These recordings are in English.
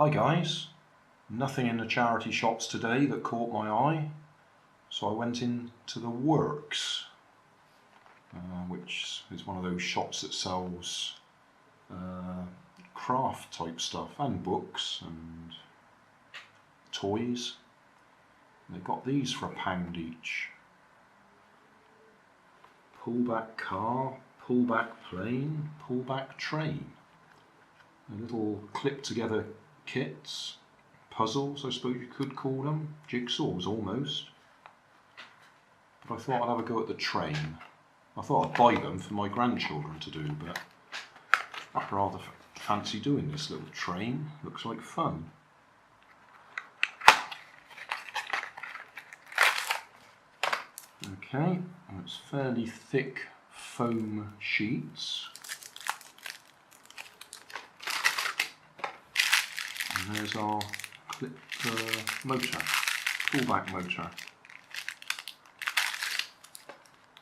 Hi guys, nothing in the charity shops today that caught my eye, so I went into the Works, which is one of those shops that sells craft type stuff and books and toys. And they got these for £1 each. Pullback car, pullback plane, pullback train. A little clip together kits, puzzles I suppose you could call them, jigsaws almost. But I thought I'd have a go at the train. I thought I'd buy them for my grandchildren to do, but I rather fancy doing this little train. Looks like fun. Okay, it's fairly thick foam sheets. And there's our clip motor, pullback motor.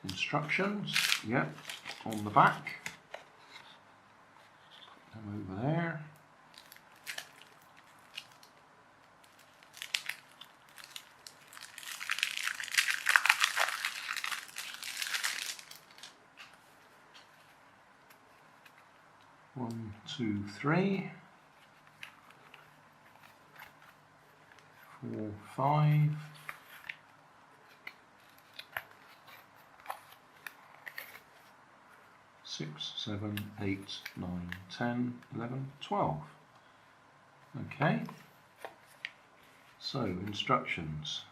Instructions, yep, on the back. Put them over there. One, two, three. 4, 5. 6, 7, 8, 9, 10, 11, 12. Okay. So, instructions.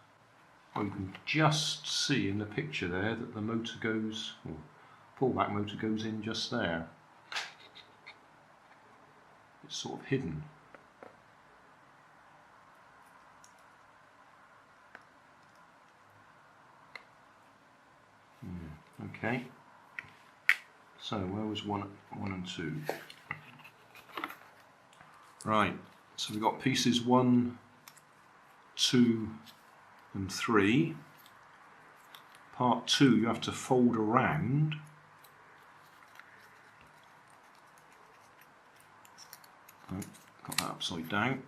Well, you can just see in the picture there that the motor goes, or pullback motor goes in just there. It's sort of hidden. Okay, so where was one and 2? Right, so we've got pieces 1, 2 and 3. Part 2 you have to fold around. Oh, got that upside down.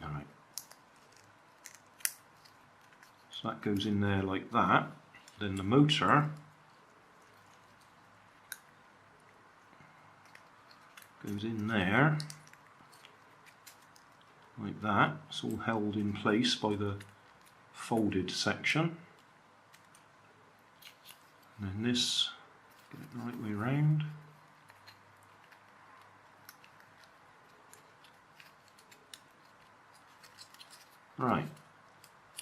Alright. So that goes in there like that. Then the motor goes in there like that. It's all held in place by the folded section. And then this, get it the right way round. Right.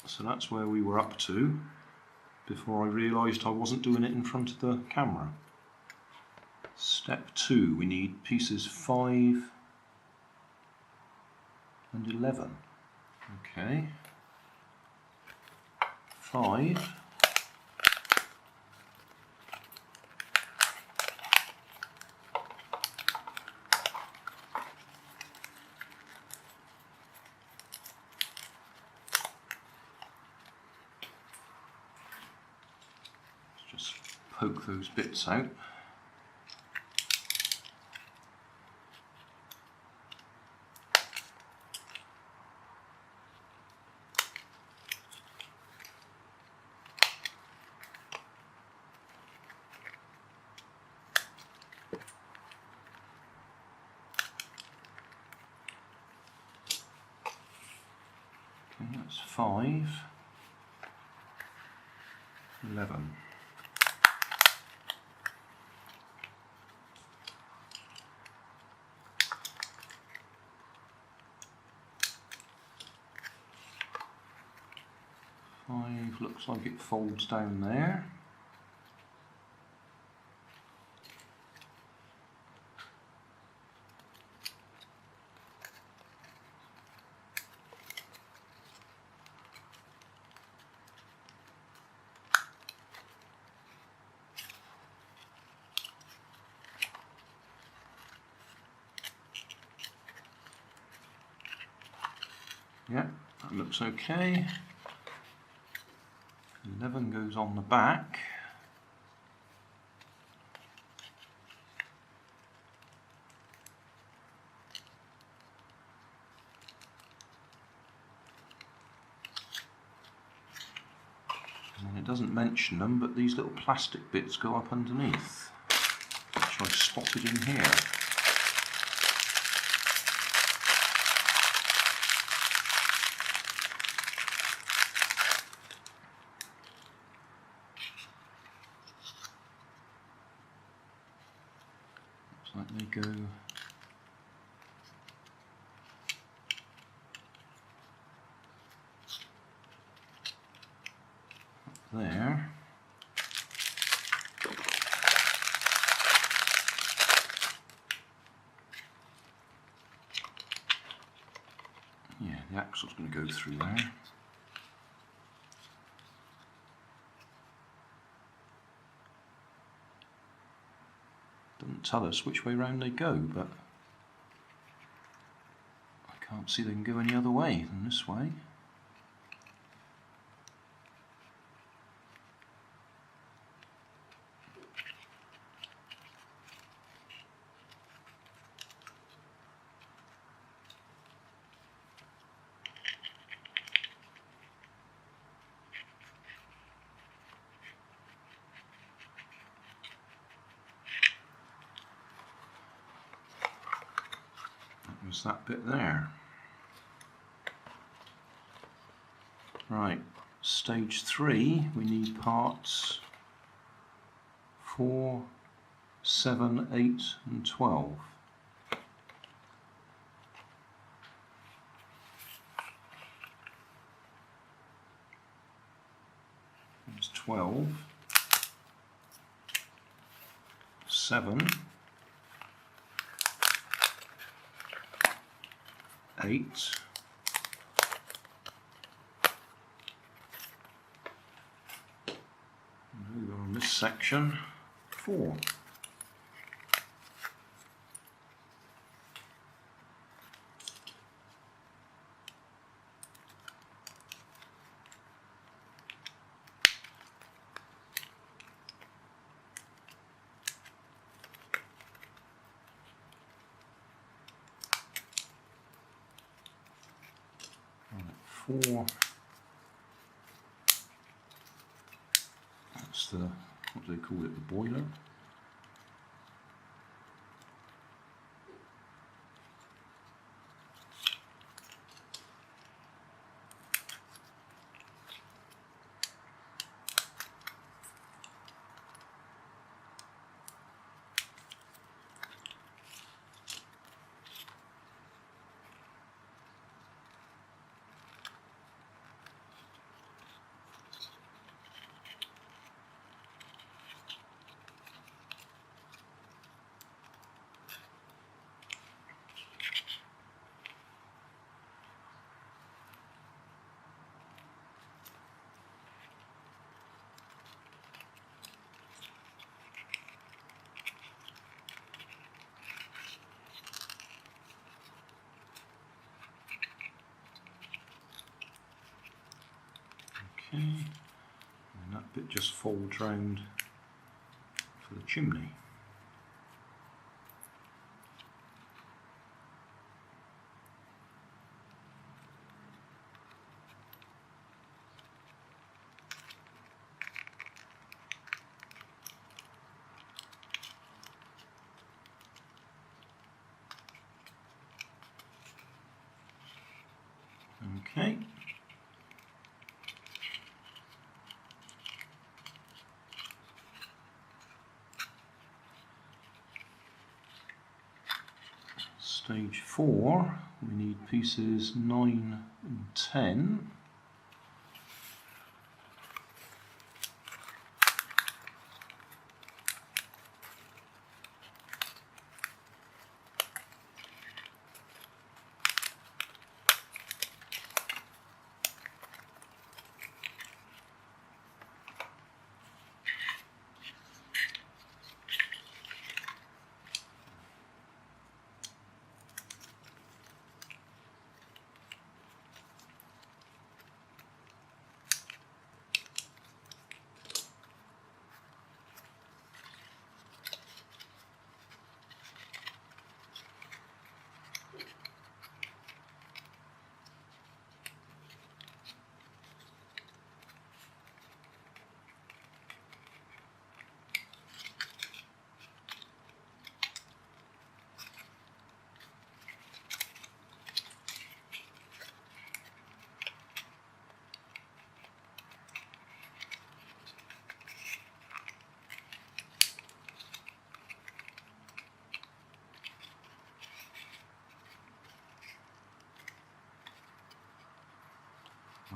So that's where we were up to before I realised I wasn't doing it in front of the camera. Step 2, we need pieces 5 and 11. Okay. 5. Just poke those bits out. Okay, that's 5, 11. Looks like it folds down there. Yeah, that looks okay. 11 goes on the back. doesn't mention them, but these little plastic bits go up underneath, which I spotted in here. Looks like they go there. Yeah, the axle's going to go through there. Doesn't tell us which way round they go, but I can't see they can go any other way than this way. Was that bit there. Right, stage 3, we need parts 4, 7, 8 and 12. There's 12, 7, 8, and over on this section 4. Four. That's the, what do they call it, the boiler. Okay, and that bit just folds round for the chimney. Okay. Stage 4, we need pieces 9 and 10.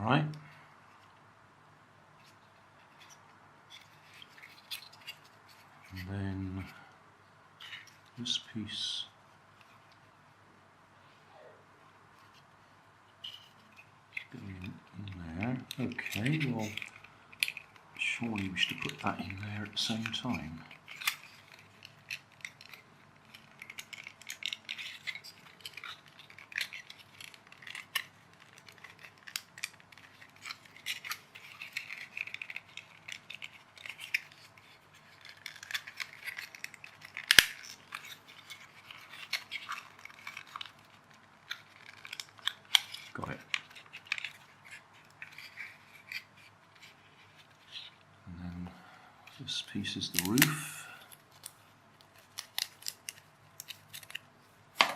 Right. And then this piece going in there. Okay, well, surely we should put that in there at the same time. Got it. And then this piece is the roof. I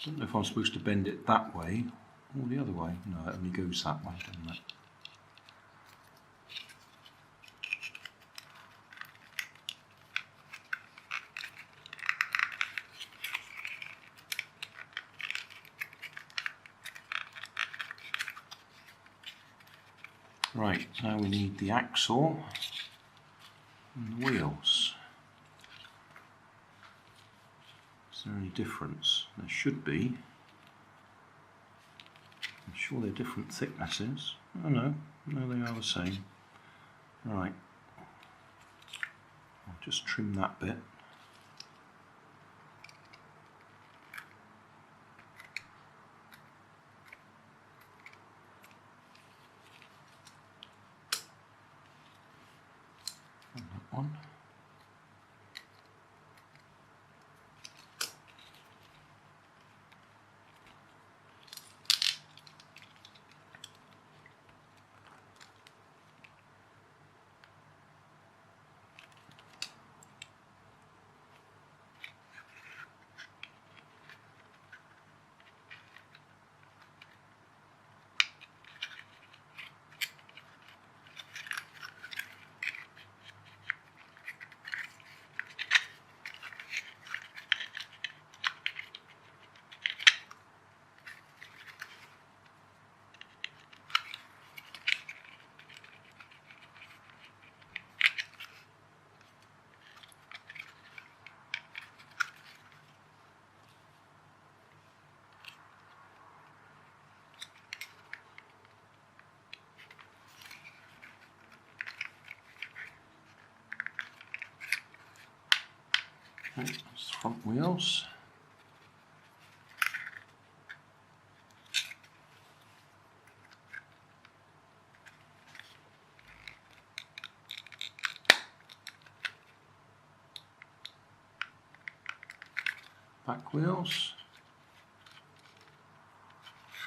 don't know if I'm supposed to bend it that way or the other way. No, it only goes that way, doesn't it? Right, now we need the axle and the wheels. Is there any difference? There should be. I'm sure they're different thicknesses. Oh no, they are the same. Right, I'll just trim that bit. And that one. Okay, that's the front wheels. Back wheels.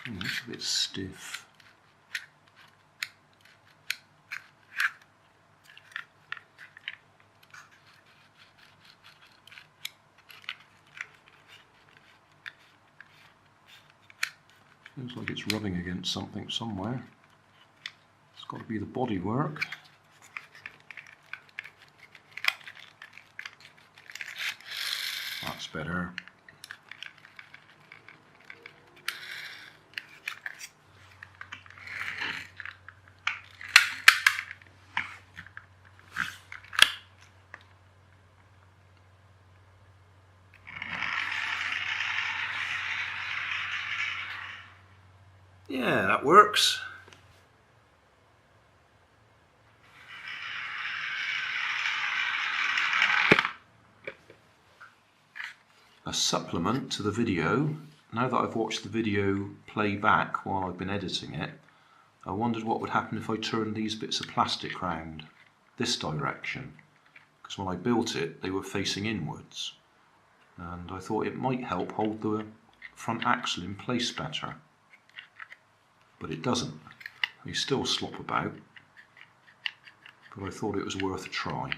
It's a bit stiff. Feels like it's rubbing against something somewhere. It's got to be the bodywork. That's better. Yeah, that works. A supplement to the video. Now that I've watched the video play back while I've been editing it, I wondered what would happen if I turned these bits of plastic round this direction, because when I built it they were facing inwards, and I thought it might help hold the front axle in place better. But it doesn't. They still slop about, but I thought it was worth a try.